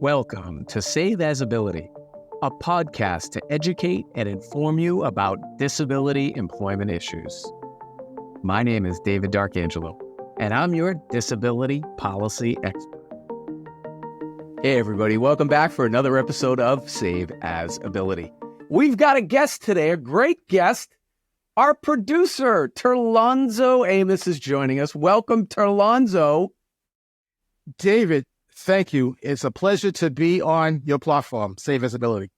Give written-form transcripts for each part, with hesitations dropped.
Welcome to Save As Ability, a podcast to educate and inform you about disability employment issues. My name is David D'Arcangelo, and I'm your disability policy expert. Hey everybody, welcome back for another episode of Save As Ability. We've got a guest today, a great guest. Our producer, Terlonzo Amos, is joining us. Welcome, Terlonzo. David, thank you. It's a pleasure to be on your platform, Save As Ability.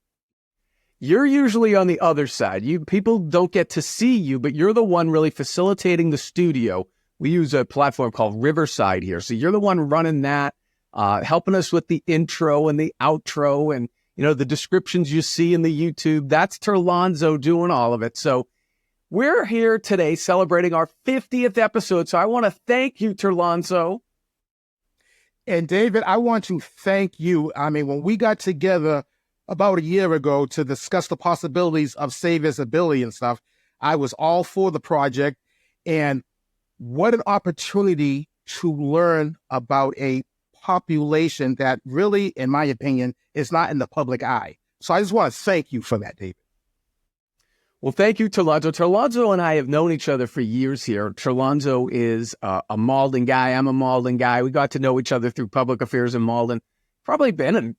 You're usually on the other side. People don't get to see you, but you're the one really facilitating the studio. We use a platform called Riverside here. So you're the one running that, helping us with the intro and the outro and, the descriptions you see in the YouTube. That's Terlonzo doing all of it. So we're here today celebrating our 50th episode. So I want to thank you, Terlonzo. And David, I want to thank you. When we got together about a year ago to discuss the possibilities of Save As Ability and stuff, I was all for the project. And what an opportunity to learn about a population that really, in my opinion, is not in the public eye. So I just want to thank you for that, David. Well, thank you, Terlonzo. Terlonzo and I have known each other for years here. Terlonzo is a Malden guy. I'm a Malden guy. We got to know each other through public affairs in Malden. Probably been in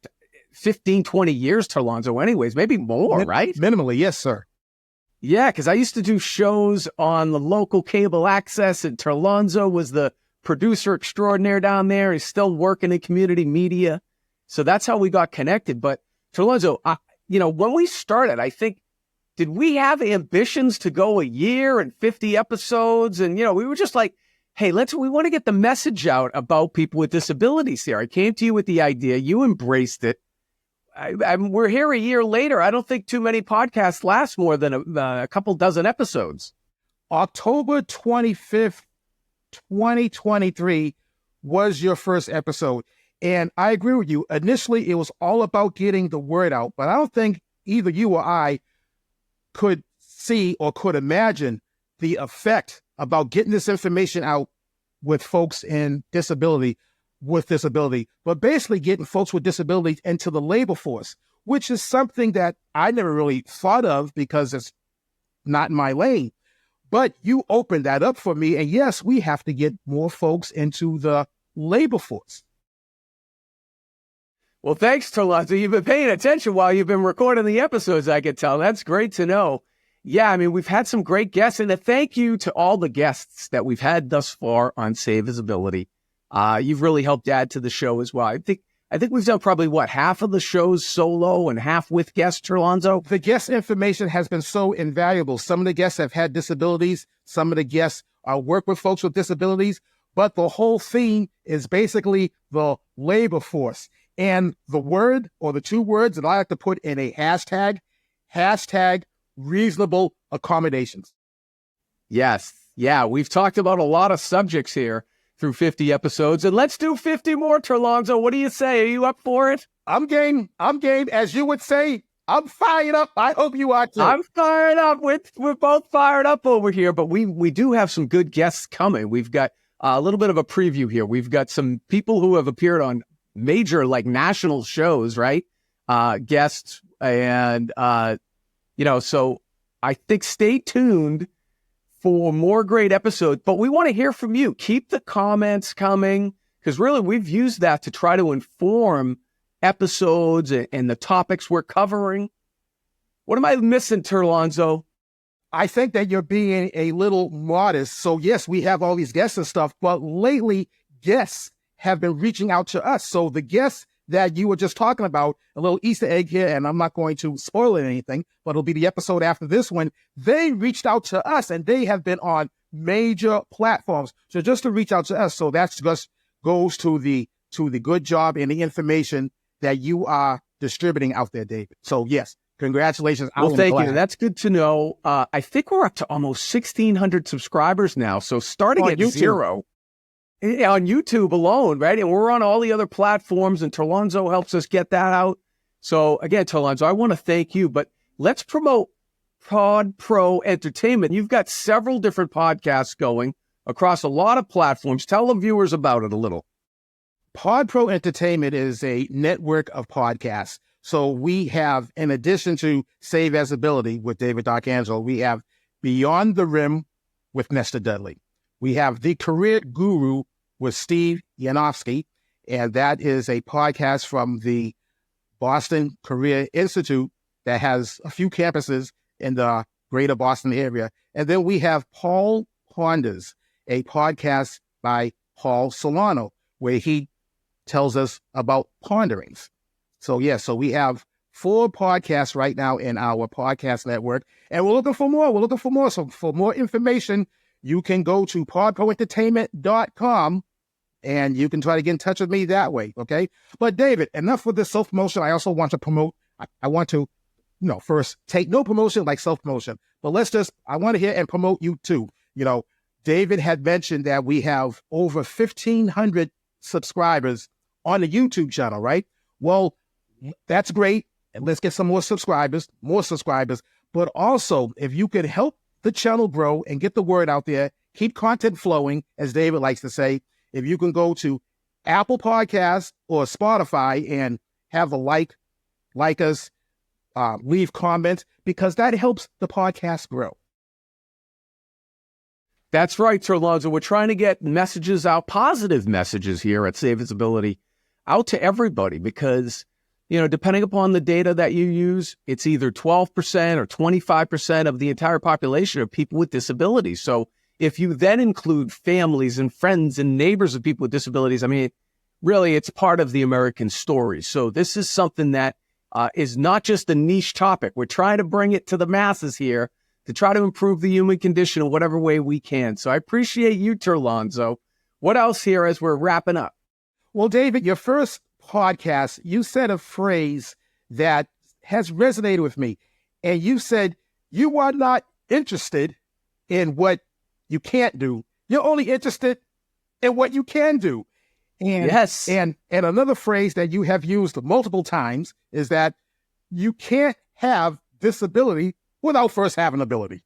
15, 20 years, Terlonzo, anyways, maybe more, right? Minimally, yes, sir. Yeah, because I used to do shows on the local cable access, and Terlonzo was the producer extraordinaire down there. He's still working in community media. So that's how we got connected. But Terlonzo, when we started, I think, did we have ambitions to go a year and 50 episodes? And, we were just like, hey, we want to get the message out about people with disabilities here. I came to you with the idea. You embraced it. We're here a year later. I don't think too many podcasts last more than a couple dozen episodes. October 25th, 2023 was your first episode. And I agree with you. Initially, it was all about getting the word out. But I don't think either you or I could see or could imagine the effect about getting this information out with folks with disability, but basically getting folks with disabilities into the labor force, which is something that I never really thought of because it's not in my lane. But you opened that up for me. And yes, we have to get more folks into the labor force. Well, thanks, Terlonzo. You've been paying attention while you've been recording the episodes, I could tell. That's great to know. Yeah, we've had some great guests, and a thank you to all the guests that we've had thus far on Save As Ability. You've really helped add to the show as well. I think we've done probably, half of the shows solo and half with guests, Terlonzo? The guest information has been so invaluable. Some of the guests have had disabilities. Some of the guests work with folks with disabilities. But the whole theme is basically the labor force. And the word or the two words that I like to put in a hashtag reasonable accommodations. Yes. Yeah, we've talked about a lot of subjects here through 50 episodes, and let's do 50 more, Terlonzo. What do you say? Are you up for it? I'm game. As you would say, I'm fired up. I hope you are too. I'm fired up. We're both fired up over here, but we do have some good guests coming. We've got a little bit of a preview here. We've got some people who have appeared on major national shows, right? Guests and, so I think stay tuned for more great episodes, but we want to hear from you. Keep the comments coming because really we've used that to try to inform episodes and the topics we're covering. What am I missing, Terlonzo? I think that you're being a little modest. So yes, we have all these guests and stuff, but lately guests have been reaching out to us. So the guests that you were just talking about, a little Easter egg here, and I'm not going to spoil anything, but it'll be the episode after this one. They reached out to us and they have been on major platforms. So just to reach out to us. So that just goes to the good job and the information that you are distributing out there, David. So yes, congratulations. Well, thank you. That's good to know. I think we're up to almost 1,600 subscribers now. So starting at zero. Yeah, on YouTube alone, right? And we're on all the other platforms, and Terlonzo helps us get that out. So again, Terlonzo, I want to thank you, but let's promote PodPro Entertainment. You've got several different podcasts going across a lot of platforms. Tell the viewers about it a little. PodPro Entertainment is a network of podcasts. So we have, in addition to Save as Ability with David D'Arcangelo, we have Beyond the Rim with Mr. Dudley. We have The Career Guru with Steve Yanofsky, and that is a podcast from the Boston Career Institute that has a few campuses in the greater Boston area. And then we have Paul Ponders, a podcast by Paul Solano, where he tells us about ponderings. So we have 4 podcasts right now in our podcast network, and we're looking for more. So for more information, you can go to podproentertainment.com and you can try to get in touch with me that way, okay? But David, enough with this self-promotion. I also want to promote, I want to, first take no promotion like self-promotion, but I want to hear and promote you too. David had mentioned that we have over 1,500 subscribers on the YouTube channel, right? Well, that's great. And let's get some more subscribers. But also, if you could help the channel grow and get the word out there, keep content flowing, as David likes to say, if you can go to Apple Podcasts or Spotify and have a like us, leave comments, because that helps the podcast grow. That's right, Terlonzo. We're trying to get messages out, positive messages here at Save Visibility, out to everybody, because, depending upon the data that you use, it's either 12% or 25% of the entire population of people with disabilities. So if you then include families and friends and neighbors of people with disabilities, really, it's part of the American story. So this is something that is not just a niche topic. We're trying to bring it to the masses here to try to improve the human condition in whatever way we can. So I appreciate you, Terlonzo. What else here as we're wrapping up? Well, David, your first podcast, you said a phrase that has resonated with me. And you said, you are not interested in what you can't do. You're only interested in what you can do. And, yes. And another phrase that you have used multiple times is that you can't have disability without first having ability.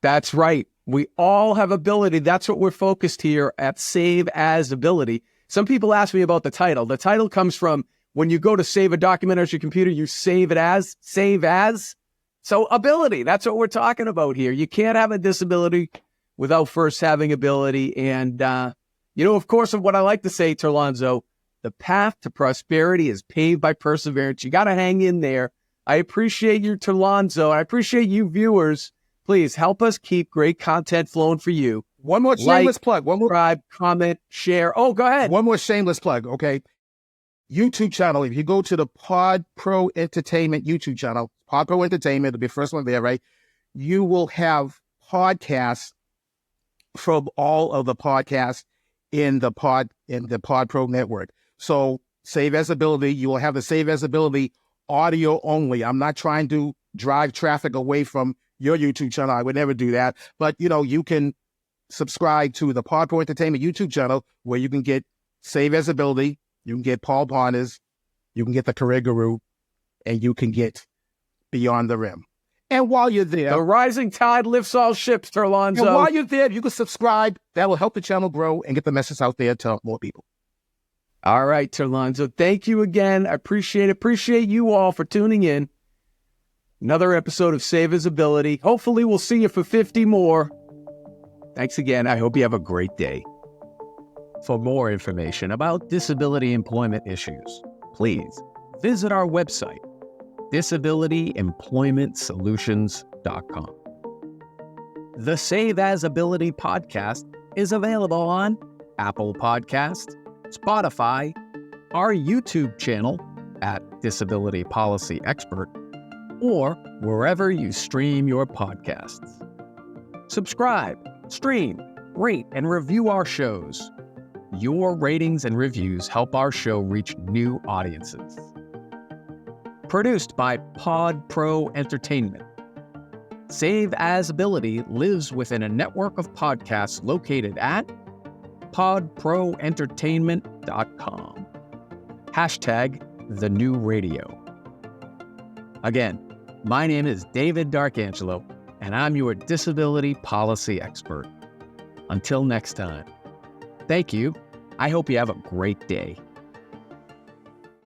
That's right. We all have ability. That's what we're focused here at Save as Ability. Some people ask me about the title. The title comes from when you go to save a document on your computer, you save it as, save as. So ability, that's what we're talking about here. You can't have a disability without first having ability. And, of course, what I like to say, Terlonzo, the path to prosperity is paved by perseverance. You got to hang in there. I appreciate you, Terlonzo. I appreciate you, viewers. Please help us keep great content flowing for you. One more shameless plug. Subscribe, comment, share. Oh, go ahead. One more shameless plug, okay? YouTube channel. If you go to the PodPro Entertainment YouTube channel, PodPro Entertainment, it'll be the first one there, right? You will have podcasts from all of the podcasts in the PodPro network. So Save as Ability, you will have the Save as Ability audio only. I'm not trying to drive traffic away from your YouTube channel. I would never do that. But, you can subscribe to the PodPro Entertainment YouTube channel where you can get Save as Ability, you can get Paul Ponders, you can get The Career Guru, and you can get Beyond the Rim. And while you're there... The rising tide lifts all ships, Terlonzo. And while you're there, you can subscribe. That will help the channel grow and get the message out there to more people. All right, Terlonzo. Thank you again. I appreciate it. Appreciate you all for tuning in. Another episode of Save as Ability. Hopefully we'll see you for 50 more. Thanks again. I hope you have a great day. For more information about disability employment issues, please visit our website, disabilityemploymentsolutions.com. The Save as Ability podcast is available on Apple Podcasts, Spotify, our YouTube channel at Disability Policy Expert, or wherever you stream your podcasts. Subscribe, stream, rate, and review our shows. Your ratings and reviews help our show reach new audiences. Produced by PodPro Entertainment. Save as Ability lives within a network of podcasts located at podproentertainment.com. #TheNewRadio. Again, my name is David D'Arcangelo, and I'm your disability policy expert. Until next time, thank you. I hope you have a great day.